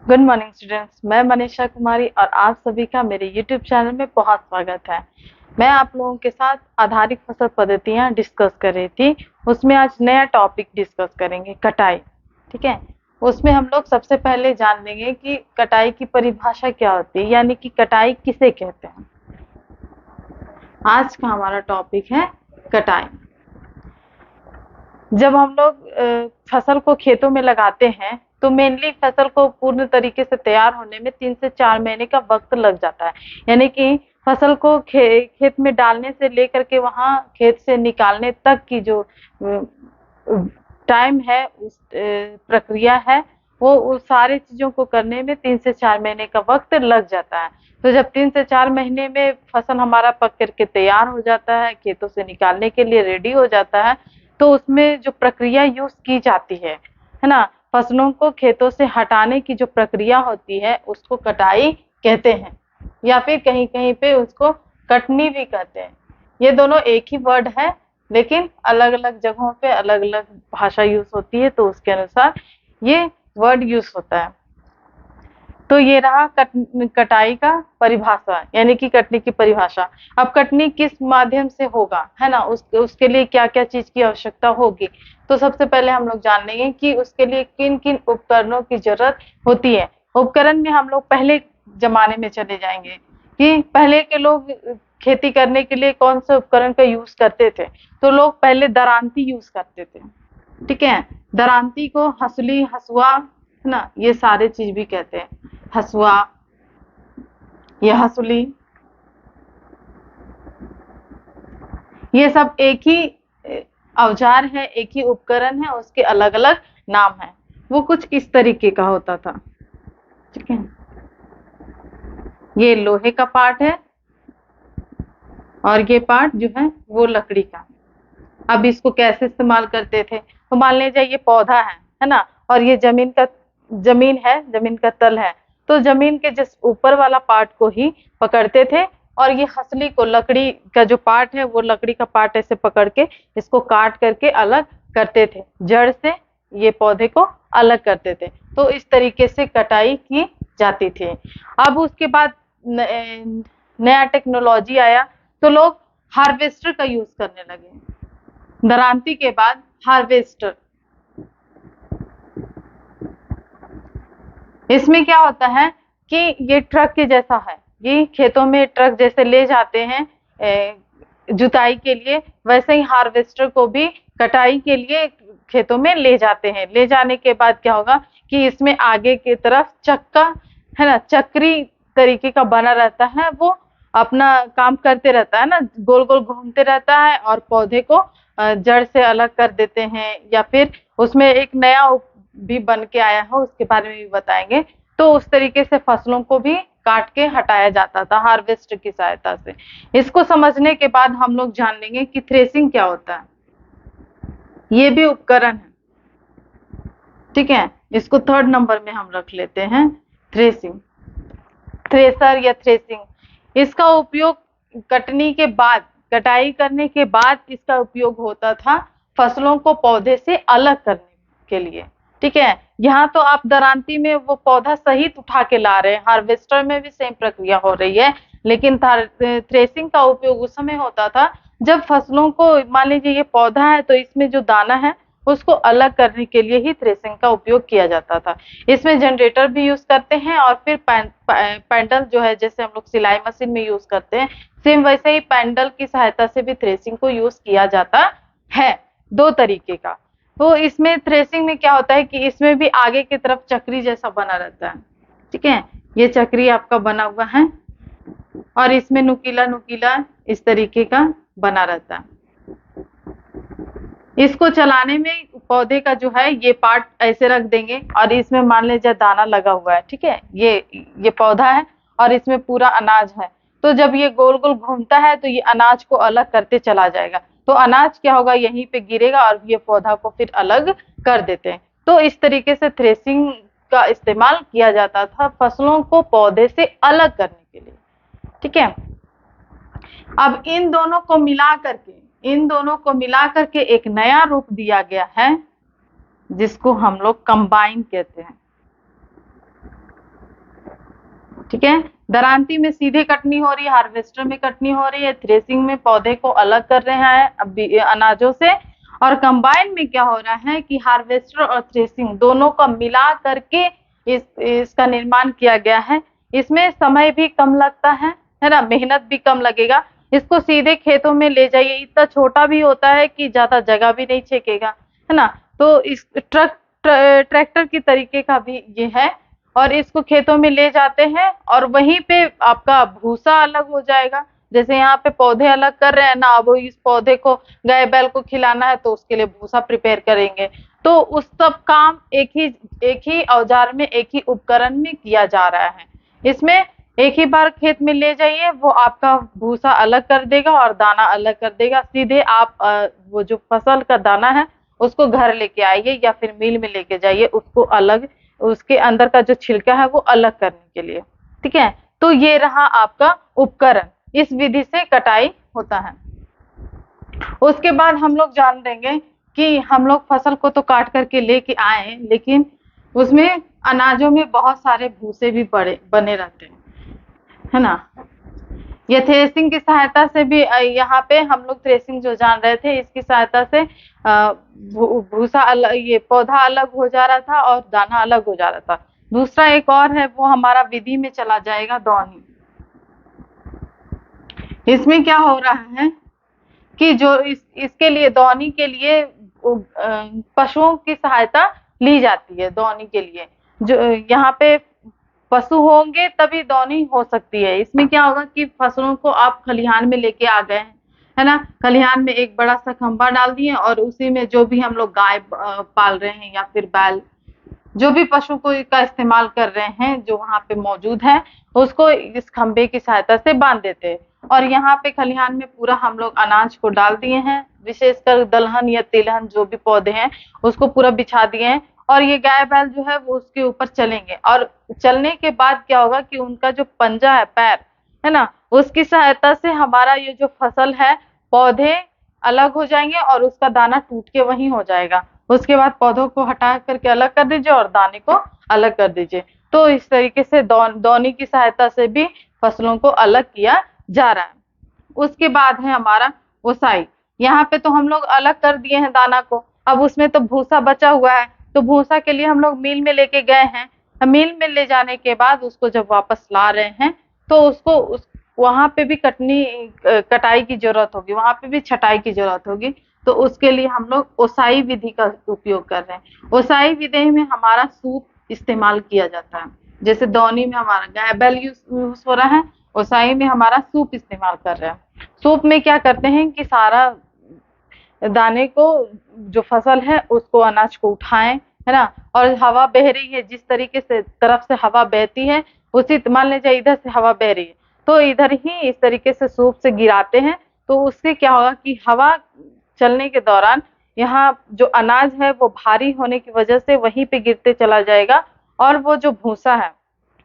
Good morning students, मैं मनीषा कुमारी और आप सभी का मेरे यूट्यूब चैनल में बहुत स्वागत है। मैं आप लोगों के साथ आधारित फसल पद्धतियां डिस्कस कर रही थी। उसमें आज नया टॉपिक डिस्कस करेंगे, कटाई। ठीक है, उसमें हम लोग सबसे पहले जान लेंगे कि कटाई की परिभाषा क्या होती है, यानी कि कटाई किसे कहते हैं। आज का हमारा टॉपिक है कटाई। जब हम लोग फसल को खेतों में लगाते हैं तो मेनली फसल को पूर्ण तरीके से तैयार होने में 3 से 4 महीने का वक्त लग जाता है। यानी कि फसल को खेत में डालने से लेकर के वहां खेत से निकालने तक की जो टाइम है, उस प्रक्रिया है, वो उस सारे चीजों को करने में 3 से 4 महीने का वक्त लग जाता है। तो जब 3 से 4 महीने में फसल हमारा पक करके तैयार हो जाता है, खेतों से निकालने के लिए रेडी हो जाता है, तो उसमें जो प्रक्रिया यूज की जाती है ना, फसलों को खेतों से हटाने की जो प्रक्रिया होती है उसको कटाई कहते हैं, या फिर कहीं कहीं पे उसको कटनी भी कहते हैं। ये दोनों एक ही वर्ड है, लेकिन अलग अलग जगहों पे अलग अलग भाषा यूज होती है, तो उसके अनुसार ये वर्ड यूज होता है। तो ये रहा कटाई का परिभाषा, यानी कि कटनी की परिभाषा। अब कटनी किस माध्यम से होगा, है ना, उसके लिए क्या क्या चीज की आवश्यकता होगी। तो सबसे पहले हम लोग जान लेंगे कि उसके लिए किन किन उपकरणों की जरूरत होती है। उपकरण में हम लोग पहले जमाने में चले जाएंगे कि पहले के लोग खेती करने के लिए कौन से उपकरण का यूज करते थे। तो लोग पहले दरांती यूज करते थे। ठीक है, दरांती को हसुली, हसुआ, है ना, ये सारे चीज भी कहते हैं। हसुआ या हसुली, ये सब एक ही औजार है, एक ही उपकरण है, उसके अलग अलग नाम है। वो कुछ इस तरीके का होता था। ठीक है, ये लोहे का पार्ट है और ये पार्ट जो है वो लकड़ी का। अब इसको कैसे इस्तेमाल करते थे, तो मान लीजिए ये पौधा है ना, और ये जमीन है, जमीन का तल है। तो जमीन के जिस ऊपर वाला पार्ट को ही पकड़ते थे, और ये हसली को, लकड़ी का जो पार्ट है वो लकड़ी का पार्ट ऐसे पकड़ के इसको काट करके अलग करते थे, जड़ से ये पौधे को अलग करते थे। तो इस तरीके से कटाई की जाती थी। अब उसके बाद नया टेक्नोलॉजी आया, तो लोग हार्वेस्टर का यूज करने लगे। दरांती के बाद हार्वेस्टर। इसमें क्या होता है कि ये ट्रक के जैसा है, ये खेतों में ट्रक जैसे ले जाते हैं जुताई के लिए, वैसे ही हार्वेस्टर को भी कटाई के लिए खेतों में ले जाते हैं। ले जाने के बाद क्या होगा कि इसमें आगे की तरफ चक्का, है ना, चक्री तरीके का बना रहता है, वो अपना काम करते रहता है ना, गोल गोल घूमते रहता है और पौधे को जड़ से अलग कर देते हैं। या फिर उसमें एक नया भी बन के आया है, उसके बारे में भी बताएंगे। तो उस तरीके से फसलों को भी काट के हटाया जाता था हार्वेस्टर की सहायता से। इसको समझने के बाद हम लोग जान लेंगे कि थ्रेसिंग क्या होता है। ये भी उपकरण है। ठीक है, इसको 3rd नंबर में हम रख लेते हैं, थ्रेसिंग। थ्रेसर या थ्रेसिंग, इसका उपयोग कटनी के बाद, कटाई करने के बाद इसका उपयोग होता था फसलों को पौधे से अलग करने के लिए। ठीक है, यहाँ तो आप दरांती में वो पौधा सहित उठा के ला रहे हैं, हार्वेस्टर में भी सेम प्रक्रिया हो रही है, लेकिन थ्रेसिंग का उपयोग उस समय होता था जब फसलों को, मान लीजिए ये पौधा है तो इसमें जो दाना है उसको अलग करने के लिए ही थ्रेसिंग का उपयोग किया जाता था। इसमें जनरेटर भी यूज करते हैं, और फिर पैंडल जो है, जैसे हम लोग सिलाई मशीन में यूज करते हैं, सेम वैसे ही पैंडल की सहायता से भी थ्रेसिंग को यूज किया जाता है। 2 तरीके का। तो इसमें थ्रेसिंग में क्या होता है कि इसमें भी आगे की तरफ चक्री जैसा बना रहता है। ठीक है, ये चक्री आपका बना हुआ है और इसमें नुकीला नुकीला इस तरीके का बना रहता है। इसको चलाने में पौधे का जो है ये पार्ट ऐसे रख देंगे और इसमें मान लीजिए दाना लगा हुआ है। ठीक है, ये पौधा है और इसमें पूरा अनाज है। तो जब ये गोल गोल घूमता है तो ये अनाज को अलग करते चला जाएगा, तो अनाज क्या होगा, यहीं पे गिरेगा और ये पौधा को फिर अलग कर देते हैं। तो इस तरीके से थ्रेसिंग का इस्तेमाल किया जाता था फसलों को पौधे से अलग करने के लिए। ठीक है, अब इन दोनों को मिला करके एक नया रूप दिया गया है, जिसको हम लोग कंबाइन कहते हैं। ठीक है। दरांती में सीधे कटनी हो रही है, हार्वेस्टर में कटनी हो रही है, थ्रेसिंग में पौधे को अलग कर रहे हैं अनाजों से। और कंबाइन में क्या हो रहा है कि हार्वेस्टर और थ्रेसिंग दोनों को मिला करके इसका निर्माण किया गया है। इसमें समय भी कम लगता है ना, मेहनत भी कम लगेगा। इसको सीधे खेतों में ले जाइए, इतना छोटा भी होता है कि ज्यादा जगह भी नहीं छेकेगा, है ना। तो इस ट्रैक्टर की तरीके का भी ये है। और इसको खेतों में ले जाते हैं और वहीं पे आपका भूसा अलग हो जाएगा। जैसे यहाँ पे पौधे अलग कर रहे हैं ना, अब इस पौधे को गाय बैल को खिलाना है तो उसके लिए भूसा प्रिपेयर करेंगे। तो उस सब काम एक ही औजार में, एक ही उपकरण में किया जा रहा है। इसमें एक ही बार खेत में ले जाइए, वो आपका भूसा अलग कर देगा और दाना अलग कर देगा। सीधे आप वो जो फसल का दाना है उसको घर लेके आइए या फिर मिल में लेके जाइए, उसको अलग, उसके अंदर का जो छिलका है वो अलग करने के लिए। ठीक है। तो ये रहा आपका उपकरण, इस विधि से कटाई होता है। उसके बाद हम लोग जान लेंगे कि हम लोग फसल को तो काट करके लेके आए, लेकिन उसमें अनाजों में बहुत सारे भूसे भी बने रहते हैं, है ना। ये थ्रेसिंग की सहायता से भी यहाँ पे हम लोग थ्रेसिंग जो जान रहे थे, इसकी सहायता से भूसा अलग, ये पौधा अलग हो जा रहा था और दाना अलग हो जा रहा था। दूसरा एक और है, वो हमारा विधि में चला जाएगा, दौनी। इसमें क्या हो रहा है कि जो इसके लिए, दौनी के लिए पशुओं की सहायता ली जाती है। दौनी के लिए जो यहाँ पे पशु होंगे तभी दौनी हो सकती है। इसमें क्या होगा कि फसलों को आप खलिहान में लेके आ गए हैं, है ना। खलिहान में एक बड़ा सा खंभा डाल दिए और उसी में जो भी हम लोग गाय पाल रहे हैं या फिर बैल, जो भी पशु को का इस्तेमाल कर रहे हैं जो वहां पे मौजूद है, उसको इस खंबे की सहायता से बांध देते हैं। और यहाँ पे खलिहान में पूरा हम लोग अनाज को डाल दिए हैं, विशेषकर दलहन या तिलहन जो भी पौधे हैं उसको पूरा बिछा दिए हैं। और ये गाय बैल जो है वो उसके ऊपर चलेंगे, और चलने के बाद क्या होगा कि उनका जो पंजा है, पैर है ना, उसकी सहायता से हमारा ये जो फसल है, पौधे अलग हो जाएंगे और उसका दाना टूट के वहीं हो जाएगा। उसके बाद पौधों को हटा करके अलग कर दीजिए और दाने को अलग कर दीजिए। तो इस तरीके से दौनी की सहायता से भी फसलों को अलग किया जा रहा है। उसके बाद है हमारा ओसाई। यहाँ पे तो हम लोग अलग कर दिए हैं दाना को, अब उसमें तो भूसा बचा हुआ है, तो भूसा के लिए हम लोग मिल में लेके गए हैं। मिल में ले जाने के बाद उसको जब वापस ला रहे हैं तो उसको वहां पे भी कटाई की जरूरत होगी, वहां पे भी छटाई की जरूरत होगी। तो उसके लिए हम लोग ओसाई विधि का उपयोग कर रहे हैं। ओसाई विधि में हमारा सूप इस्तेमाल किया जाता है। जैसे दौनी में हमारा गाय बैल यूज हो रहा है, ओसाई में हमारा सूप इस्तेमाल कर रहे हैं। सूप में क्या करते हैं कि सारा दाने को, जो फसल है उसको, अनाज को उठाएं, है ना। और हवा बह रही है, जिस तरीके से तरफ से हवा बहती है, उसी, मान लीजिए इधर से हवा बह रही है तो इधर ही इस तरीके से सूप से गिराते हैं। तो उससे क्या होगा कि हवा चलने के दौरान यहाँ जो अनाज है वो भारी होने की वजह से वहीं पे गिरते चला जाएगा, और वो जो भूसा है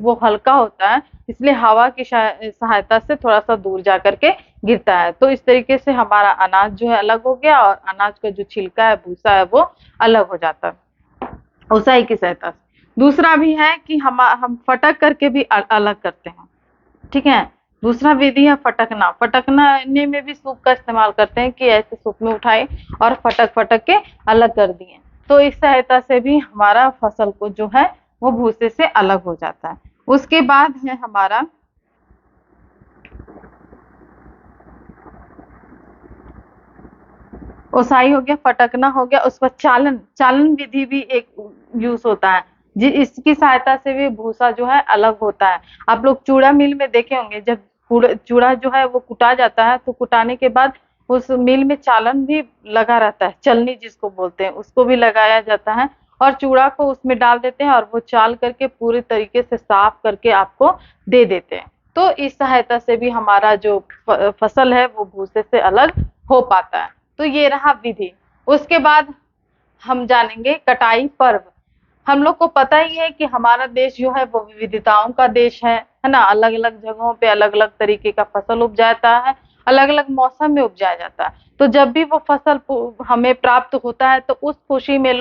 वो हल्का होता है, इसलिए हवा की सहायता से थोड़ा सा दूर जा करके गिरता है। तो इस तरीके से हमारा अनाज जो है अलग हो गया, और अनाज का जो छिलका है, भूसा है, वो अलग हो जाता है ओसाई की सहायता से। दूसरा भी है कि हम फटक करके भी अलग करते हैं। ठीक है। दूसरा विधि है फटकना। फटकने में भी सूप का इस्तेमाल करते हैं कि ऐसे सूप में उठाए और फटक फटक के अलग कर दिए। तो इस सहायता से भी हमारा फसल को जो है वो भूसे से अलग हो जाता है। उसके बाद है हमारा ओसाई हो गया, फटकना हो गया। उस पर चालन, चालन विधि भी एक यूज होता है, जी इसकी सहायता से भी भूसा जो है अलग होता है। आप लोग चूड़ा मिल में देखे होंगे, जब चूड़ा जो है वो कुटा जाता है तो कुटाने के बाद उस मिल में चालन भी लगा रहता है, चलनी जिसको बोलते हैं, उसको भी लगाया जाता है। और चूड़ा को उसमें डाल देते हैं और वो चाल करके पूरी तरीके से साफ करके आपको दे देते हैं। तो इस सहायता से भी हमारा जो फसल है वो भूसे से अलग हो पाता है। तो ये रहा विधि। उसके बाद हम जानेंगे कटाई पर्व। हम लोग को पता ही है कि हमारा देश जो है वो विविधताओं का देश है ना। अलग अलग जगहों पे अलग अलग तरीके का फसल उपजाता है, अलग अलग मौसम में उपजाया जाता है। तो जब भी वो फसल हमें प्राप्त होता है तो उस खुशी में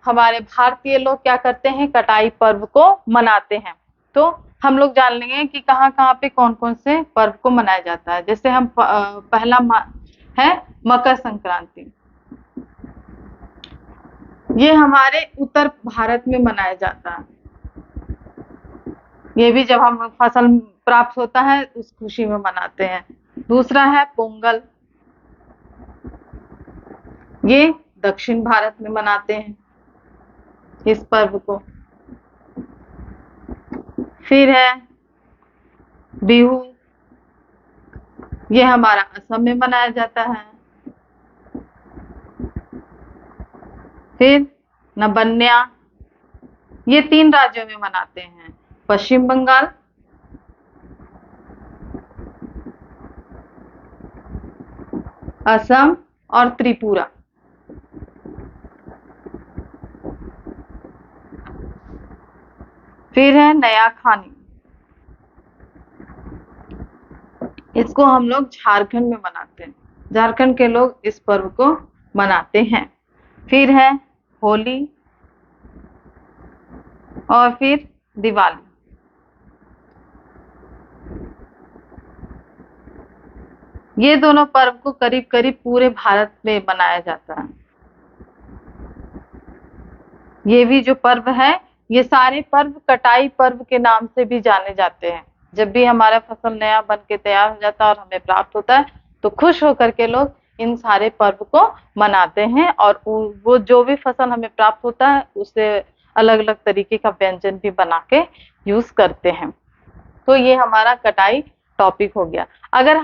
हमारे भारतीय लोग क्या करते हैं, कटाई पर्व को मनाते हैं। तो हम लोग जान लेंगे कि कहाँ कहाँ पे कौन कौन से पर्व को मनाया जाता है। जैसे हम पहला है मकर संक्रांति। ये हमारे उत्तर भारत में मनाया जाता है। ये भी जब हम फसल प्राप्त होता है उस खुशी में मनाते हैं। दूसरा है पोंगल, ये दक्षिण भारत में मनाते हैं इस पर्व को। फिर है बिहू, ये हमारा असम में मनाया जाता है। फिर नबन्या, ये 3 राज्यों में मनाते हैं, पश्चिम बंगाल, असम और त्रिपुरा। फिर है नया खानी, इसको हम लोग झारखंड में मनाते हैं। झारखंड के लोग इस पर्व को मनाते हैं। फिर है होली और फिर दिवाली। ये दोनों पर्व को करीब करीब पूरे भारत में मनाया जाता है। ये भी जो पर्व है, ये सारे पर्व कटाई पर्व के नाम से भी जाने जाते हैं। जब भी हमारा फसल नया बन के तैयार हो जाता है और हमें प्राप्त होता है तो खुश होकर के लोग इन सारे पर्व को मनाते हैं, और वो जो भी फसल हमें प्राप्त होता है उसे अलग अलग तरीके का व्यंजन भी बना के यूज करते हैं। तो ये हमारा कटाई टॉपिक हो गया। अगर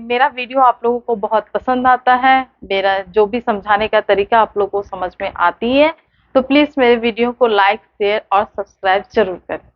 मेरा वीडियो आप लोगों को बहुत पसंद आता है, मेरा जो भी समझाने का तरीका आप लोगों को समझ में आती है, तो प्लीज मेरे वीडियो को लाइक, शेयर और सब्सक्राइब जरूर करें।